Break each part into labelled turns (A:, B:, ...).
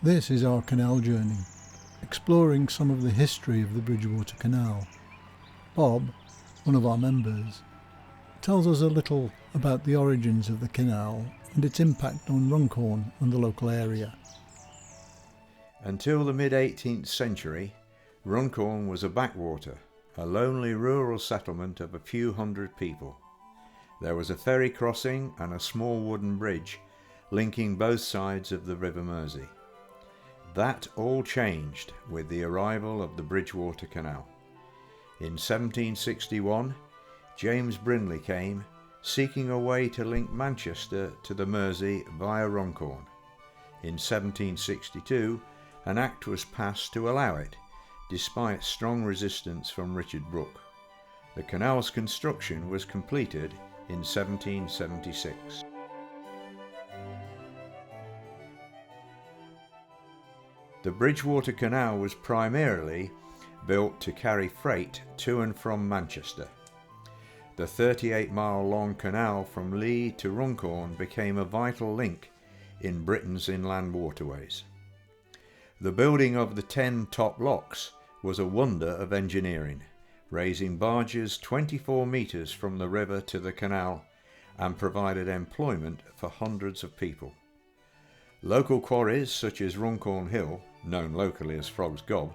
A: This is our canal journey, exploring some of the history of the Bridgewater Canal. Bob, one of our members, tells us a little about the origins of the canal and its impact on Runcorn and the local area.
B: Until the mid-18th century, Runcorn was a backwater, a lonely rural settlement of a few hundred people. There was a ferry crossing and a small wooden bridge linking both sides of the River Mersey. That all changed with the arrival of the Bridgewater Canal. In 1761, James Brindley came, seeking a way to link Manchester to the Mersey via Runcorn. In 1762, an act was passed to allow it, despite strong resistance from Richard Brooke. The canal's construction was completed in 1776. The Bridgewater Canal was primarily built to carry freight to and from Manchester. The 38-mile-long canal from Lee to Runcorn became a vital link in Britain's inland waterways. The building of the 10 top locks was a wonder of engineering, raising barges 24 metres from the river to the canal and provided employment for hundreds of people. Local quarries such as Runcorn Hill, known locally as Frog's Gob,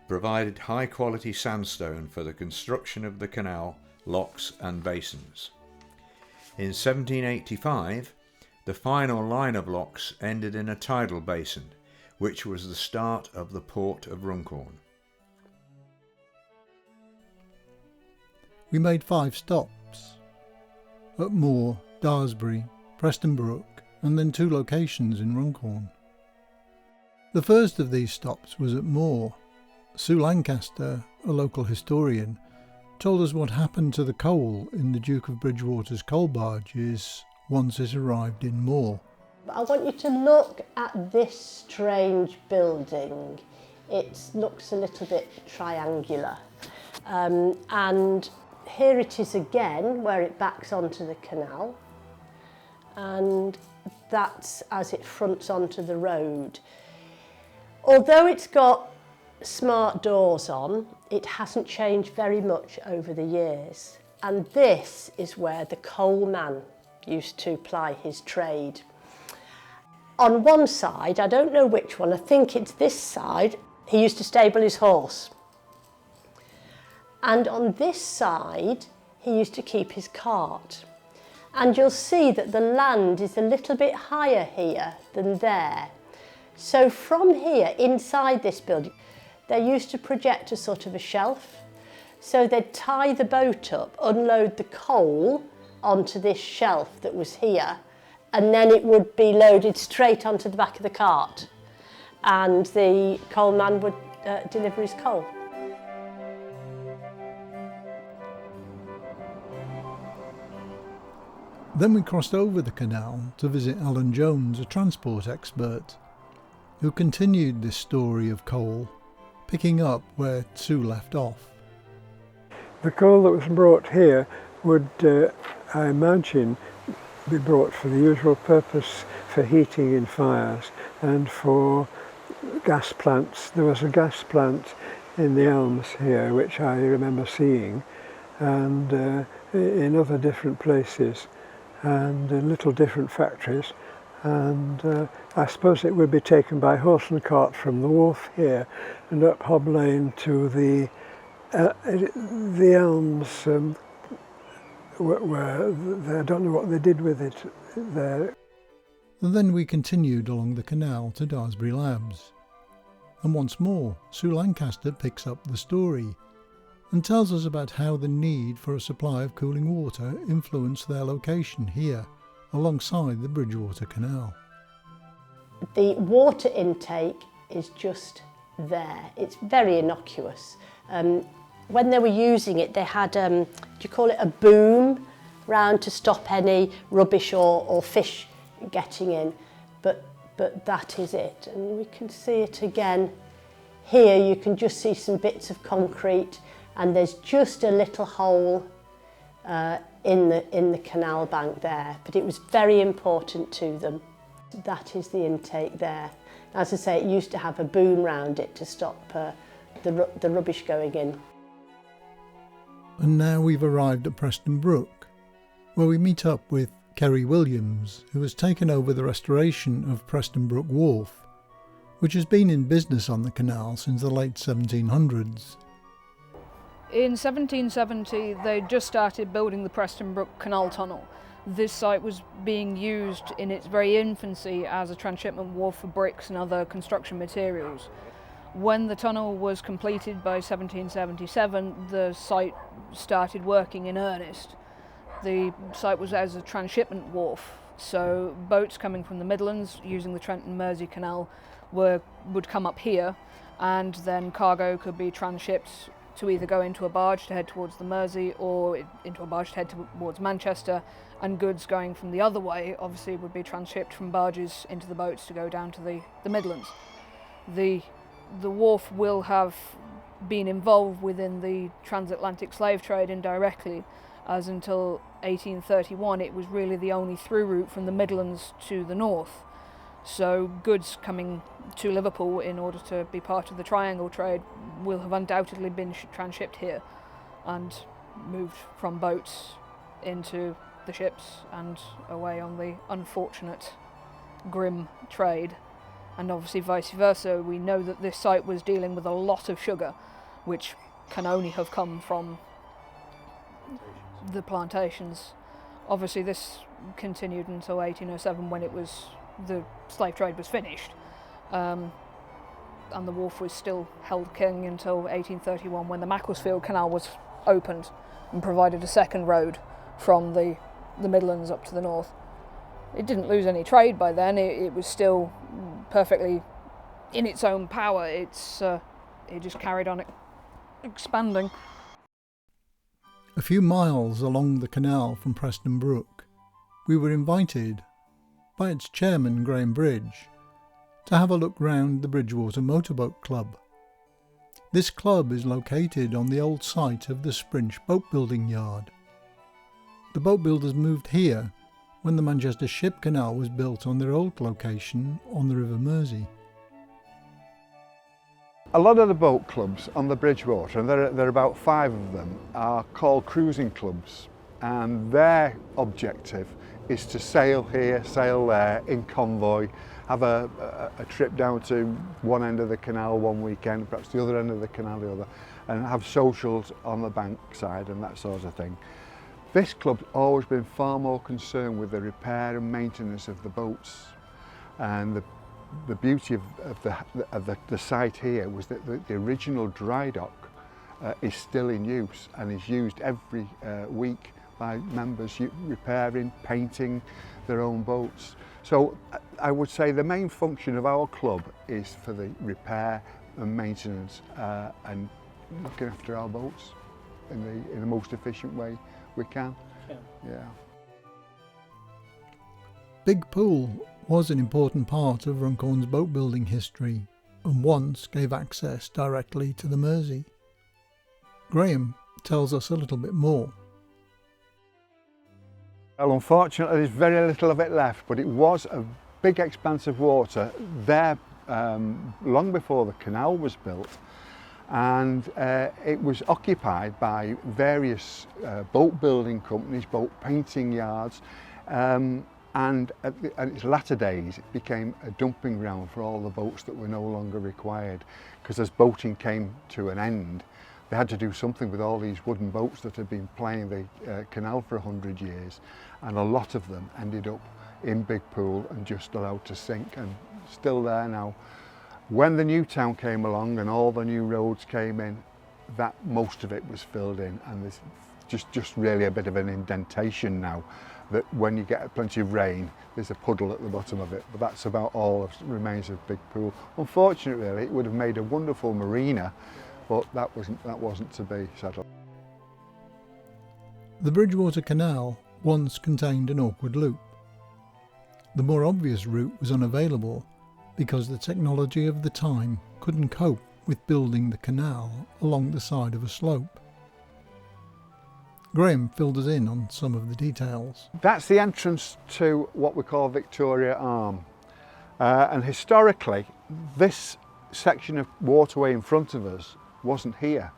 B: provided high-quality sandstone for the construction of the canal, locks and basins. In 1785, the final line of locks ended in a tidal basin, which was the start of the port of Runcorn.
A: We made 5 stops: at Moor, Daresbury, Preston Brook, and then 2 locations in Runcorn. The first of these stops was at Moor. Sue Lancaster, a local historian, told us what happened to the coal in the Duke of Bridgewater's coal barges once it arrived in Moor.
C: I want you to look at this strange building. It looks a little bit triangular. And here it is again, where it backs onto the canal. And that's as it fronts onto the road. Although it's got smart doors on, it hasn't changed very much over the years. And this is where the coal man used to ply his trade. On one side, I don't know which one, I think it's this side, he used to stable his horse. And on this side, he used to keep his cart. And you'll see that the land is a little bit higher here than there. So from here, inside this building, they used to project a sort of a shelf. So they'd tie the boat up, unload the coal onto this shelf that was here, and then it would be loaded straight onto the back of the cart. And the coal man would deliver his coal.
A: Then we crossed over the canal to visit Alan Jones, a transport expert, who continued this story of coal, picking up where Sue left off.
D: The coal that was brought here would, I imagine, be brought for the usual purpose for heating in fires and for gas plants. There was a gas plant in the Elms here, which I remember seeing, and in other different places, and in little different factories. And I suppose it would be taken by horse and cart from the wharf here and up Hob Lane to the Elms, where I don't know what they did with it there.
A: And then we continued along the canal to Daresbury Labs. And once more, Sue Lancaster picks up the story and tells us about how the need for a supply of cooling water influenced their location here, alongside the Bridgewater Canal.
C: The water intake is just there. It's very innocuous. When they were using it, they had, do you call it a boom, round to stop any rubbish or fish getting in. But that is it. And we can see it again. Here you can just see some bits of concrete, and there's just a little hole in the canal bank there, but it was very important to them. That is the intake there. As I say, it used to have a boom round it to stop the rubbish going in.
A: And now we've arrived at Preston Brook, where we meet up with Kerry Williams, who has taken over the restoration of Preston Brook Wharf, which has been in business on the canal since the late 1700s.
E: In 1770 they just started building the Preston Brook Canal Tunnel. This site was being used in its very infancy as a transshipment wharf for bricks and other construction materials. When the tunnel was completed by 1777, the site started working in earnest. The site was as a transshipment wharf, so boats coming from the Midlands using the Trent and Mersey Canal would come up here, and then cargo could be transshipped to either go into a barge to head towards the Mersey or into a barge to head towards Manchester, and goods going from the other way obviously would be transshipped from barges into the boats to go down to the Midlands. The wharf will have been involved within the transatlantic slave trade indirectly, as until 1831 it was really the only through route from the Midlands to the north. So goods coming to Liverpool in order to be part of the triangle trade will have undoubtedly been transshipped here and moved from boats into the ships and away on the unfortunate, grim trade. And obviously vice versa, we know that this site was dealing with a lot of sugar, which can only have come from the plantations. Obviously this continued until 1807 when the slave trade was finished, and the wharf was still held king until 1831 when the Macclesfield Canal was opened and provided a second road from the Midlands up to the north. It didn't lose any trade by then, it was still perfectly in its own power. It just carried on expanding.
A: A few miles along the canal from Preston Brook, we were invited by its chairman, Graham Bridge, to have a look round the Bridgewater Motorboat Club. This club is located on the old site of the Sprinch boat building yard. The boat builders moved here when the Manchester Ship Canal was built on their old location on the River Mersey.
F: A lot of the boat clubs on the Bridgewater, and there are about 5 of them, are called cruising clubs, and their objective is to sail here, sail there in convoy, have a trip down to one end of the canal one weekend, perhaps the other end of the canal the other, and have socials on the bank side and that sort of thing. This club's always been far more concerned with the repair and maintenance of the boats, and the beauty of the site here was that the original dry dock is still in use and is used every week by members repairing, painting their own boats. So I would say the main function of our club is for the repair and maintenance and looking after our boats in the most efficient way we can. Yeah.
A: Big Pool was an important part of Runcorn's boat building history and once gave access directly to the Mersey. Graham tells us a little bit more.
F: Well, unfortunately there's very little of it left, but it was a big expanse of water there long before the canal was built, and it was occupied by various boat building companies, boat painting yards, and at its latter days it became a dumping ground for all the boats that were no longer required, because as boating came to an end they had to do something with all these wooden boats that had been plying the canal for 100 years, and a lot of them ended up in Big Pool and just allowed to sink, and still there now. When the new town came along and all the new roads came in, that most of it was filled in, and there's just really a bit of an indentation now, that when you get plenty of rain there's a puddle at the bottom of it, but that's about all that remains of Big Pool. Unfortunately it would have made a wonderful marina, but that wasn't to be, sadly.
A: The Bridgewater Canal once contained an awkward loop. The more obvious route was unavailable because the technology of the time couldn't cope with building the canal along the side of a slope. Graham filled us in on some of the details.
F: That's the entrance to what we call Victoria Arm, and historically this section of waterway in front of us wasn't here.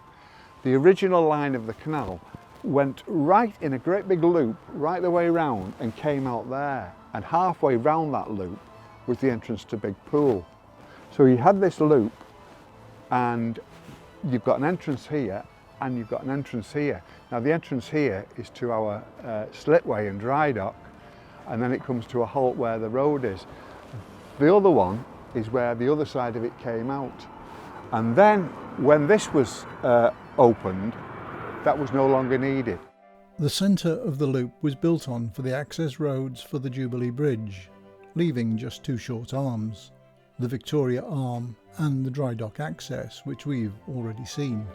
F: The original line of the canal went right in a great big loop right the way round and came out there, and halfway round that loop was the entrance to Big Pool. So you had this loop, and you've got an entrance here and you've got an entrance here. Now the entrance here is to our slipway and dry dock, and then it comes to a halt where the road is. The other one is where the other side of it came out. And then when this was opened, that was no longer needed.
A: The centre of the loop was built on for the access roads for the Jubilee Bridge, leaving just two short arms, the Victoria Arm and the dry dock access, which we've already seen.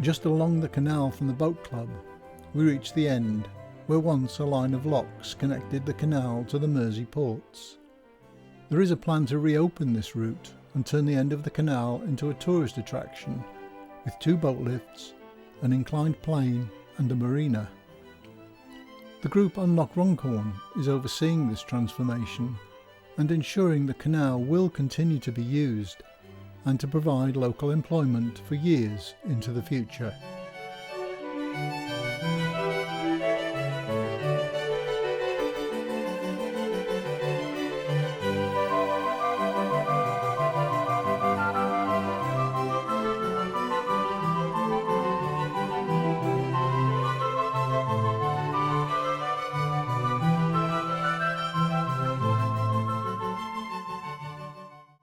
A: Just along the canal from the boat club, we reach the end, where once a line of locks connected the canal to the Mersey ports. There is a plan to reopen this route and turn the end of the canal into a tourist attraction, with two boat lifts, an inclined plane and a marina. The group Unlock Runcorn is overseeing this transformation and ensuring the canal will continue to be used and to provide local employment for years into the future.